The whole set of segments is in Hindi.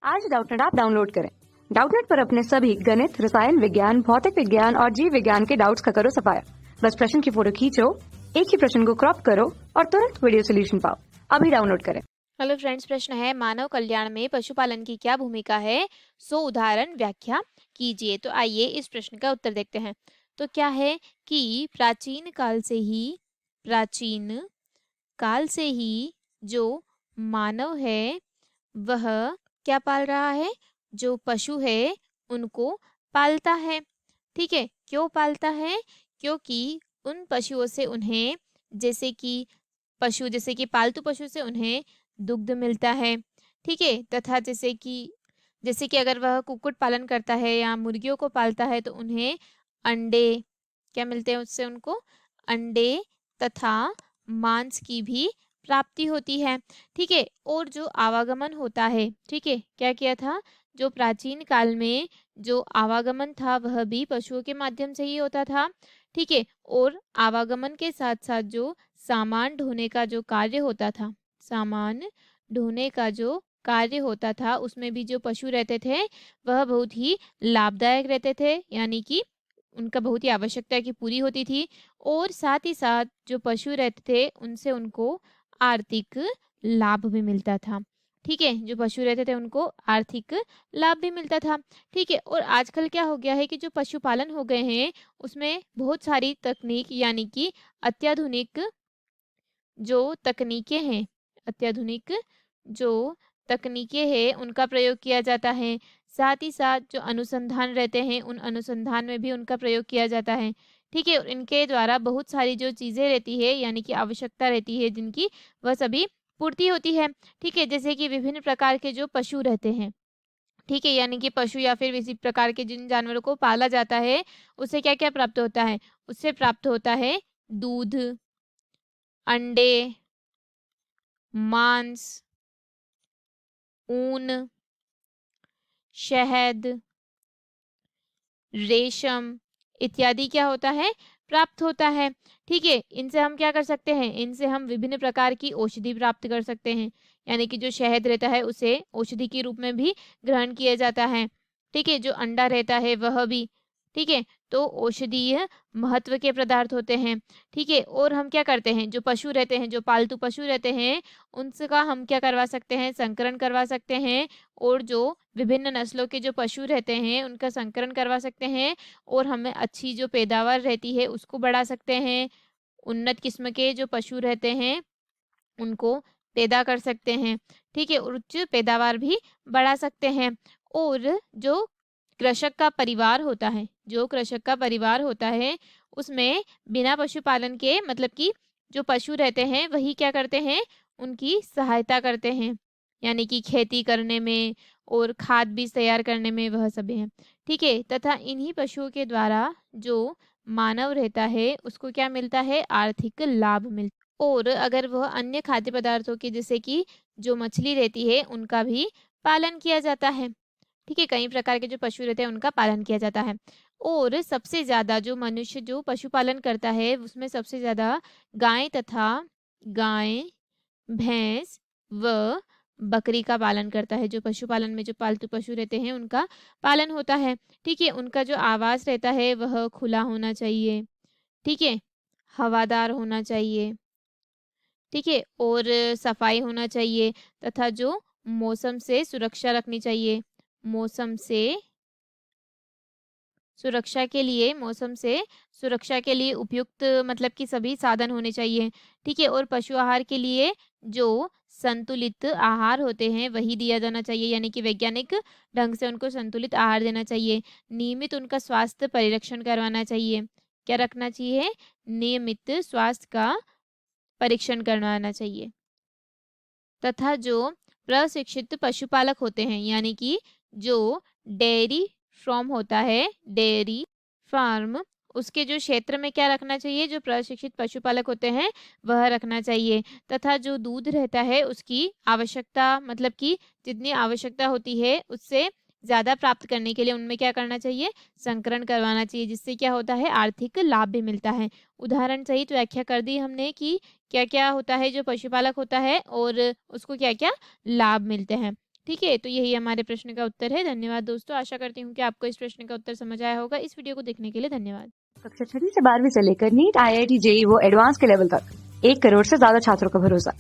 आज डाउटनेट ऐप डाउनलोड करें। डाउटनेट पर अपने सभी गणित, रसायन विज्ञान, भौतिक विज्ञान और जीव विज्ञान के डाउट्स का करो सफाया। बस प्रश्न की फोटो खींचो, एक ही प्रश्न को क्रॉप करो और तुरंत वीडियो सोल्यूशन पाओ। अभी डाउनलोड करें। हेलो फ्रेंड्स, प्रश्न है मानव कल्याण में पशुपालन की क्या भूमिका है? उदाहरण व्याख्या कीजिए। तो आइए इस प्रश्न का उत्तर देखते हैं। तो क्या है कि प्राचीन काल से ही जो मानव है वह क्या पाल रहा है? जो पशु है उनको पालता है। ठीक है, क्यों पालता है? क्योंकि उन पशुओं से उन्हें जैसे कि पालतू पशु से उन्हें दुग्ध मिलता है। ठीक है, तथा जैसे कि अगर वह कुक्कुट पालन करता है या मुर्गियों को पालता है तो उन्हें अंडे क्या मिलते हैं? उससे उनको अंडे तथा मांस की भी प्राप्ति होती है। ठीक है, और जो आवागमन होता है, ठीक है, क्या किया था? जो प्राचीन काल में जो आवागमन था वह भी पशुओं के माध्यम से ही होता था। ठीक है, और आवागमन के साथ साथ जो सामान ढोने का जो कार्य होता था उसमें भी जो पशु रहते थे वह बहुत ही लाभदायक रहते थे, यानी कि उनका बहुत ही आवश्यकता की पूरी होती थी। और साथ ही साथ जो पशु रहते थे उनसे उनको आर्थिक लाभ भी मिलता था। ठीक है, जो पशु रहते थे उनको आर्थिक लाभ भी मिलता था। ठीक है, और आजकल क्या हो गया है कि जो पशुपालन हो गए हैं उसमें बहुत सारी तकनीक यानी कि अत्याधुनिक जो तकनीकें हैं उनका प्रयोग किया जाता है। साथ ही साथ जो अनुसंधान रहते हैं उन अनुसंधान में भी उनका प्रयोग किया जाता है। ठीक है, और इनके द्वारा बहुत सारी जो चीज़ें रहती है यानी कि आवश्यकता रहती है जिनकी वह सभी पूर्ति होती है। ठीक है, जैसे कि विभिन्न प्रकार के जो पशु रहते हैं, ठीक है, यानी कि पशु या फिर किसी प्रकार के जिन जानवरों को पाला जाता है उससे क्या क्या प्राप्त होता है? उससे प्राप्त होता है दूध, अंडे, मांस, ऊन, शहद, रेशम इत्यादि क्या होता है? प्राप्त होता है। ठीक है, इनसे हम क्या कर सकते हैं? इनसे हम विभिन्न प्रकार की औषधि प्राप्त कर सकते हैं, यानी कि जो शहद रहता है उसे औषधि के रूप में भी ग्रहण किया जाता है। ठीक है, जो अंडा रहता है वह भी, ठीक है, तो औषधीय महत्व के पदार्थ होते हैं। ठीक है, और हम क्या करते हैं? जो पशु रहते हैं, जो पालतू पशु रहते हैं उनका हम क्या करवा सकते हैं? संकरण करवा सकते हैं, और जो विभिन्न नस्लों के जो पशु रहते हैं उनका संकरण करवा सकते हैं, और हमें अच्छी जो पैदावार रहती है उसको बढ़ा सकते हैं। उन्नत किस्म के जो पशु रहते हैं उनको पैदा कर सकते हैं। ठीक है, उच्च पैदावार भी बढ़ा सकते हैं। और जो कृषक का परिवार होता है उसमें बिना पशुपालन के मतलब कि जो पशु रहते हैं वही क्या करते हैं? उनकी सहायता करते हैं, यानी कि खेती करने में और खाद बीज तैयार करने में वह सभी हैं। ठीक है, तथा इन्हीं पशुओं के द्वारा जो मानव रहता है उसको क्या मिलता है? आर्थिक लाभ मिलता है। और अगर वह अन्य खाद्य पदार्थों के जैसे कि जो मछली रहती है उनका भी पालन किया जाता है। ठीक है, कई प्रकार के जो पशु रहते हैं उनका पालन किया जाता है। और सबसे ज़्यादा जो मनुष्य जो पशुपालन करता है उसमें सबसे ज़्यादा गाय, भैंस व बकरी का पालन करता है। जो पशुपालन में जो पालतू पशु रहते हैं उनका पालन होता है। ठीक है, उनका जो आवास रहता है वह खुला होना चाहिए। ठीक है, हवादार होना चाहिए। ठीक है, और सफाई होना चाहिए, तथा जो मौसम से सुरक्षा रखनी चाहिए। मौसम से सुरक्षा के लिए उपयुक्त मतलब कि सभी साधन होने चाहिए। ठीक है, और पशु आहार के लिए जो संतुलित आहार होते हैं वही दिया जाना चाहिए, यानी कि वैज्ञानिक ढंग से उनको संतुलित आहार देना चाहिए। नियमित उनका स्वास्थ्य परीक्षण करवाना चाहिए। क्या रखना चाहिए? नियमित स्वास्थ्य का परीक्षण करवाना चाहिए। तथा जो प्रशिक्षित पशुपालक होते हैं, यानी कि जो डेयरी डेयरी फार्म उसके जो क्षेत्र में क्या रखना चाहिए? जो प्रशिक्षित पशुपालक होते हैं वह रखना चाहिए। तथा जो दूध रहता है उसकी आवश्यकता मतलब कि जितनी आवश्यकता होती है उससे ज़्यादा प्राप्त करने के लिए उनमें क्या करना चाहिए? संकरण करवाना चाहिए, जिससे क्या होता है? आर्थिक लाभ भी मिलता है। उदाहरण सहित व्याख्या कर दी हमने कि क्या क्या होता है जो पशुपालक होता है और उसको क्या क्या लाभ मिलते हैं। ठीक है, तो यही हमारे प्रश्न का उत्तर है। धन्यवाद दोस्तों। आशा करती हूँ कि आपको इस प्रश्न का उत्तर समझ आया होगा। इस वीडियो को देखने के लिए धन्यवाद। कक्षा 6वीं से 12वीं से लेकर नीट, IIT, JEE वो एडवांस के लेवल तक 1 करोड़ से ज्यादा छात्रों का भरोसा।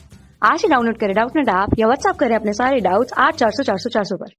आज ही डाउनलोड करें डाउटनेट ऐप या व्हाट्सएप करें अपने सारे डाउट्स 8400 400 400 पर।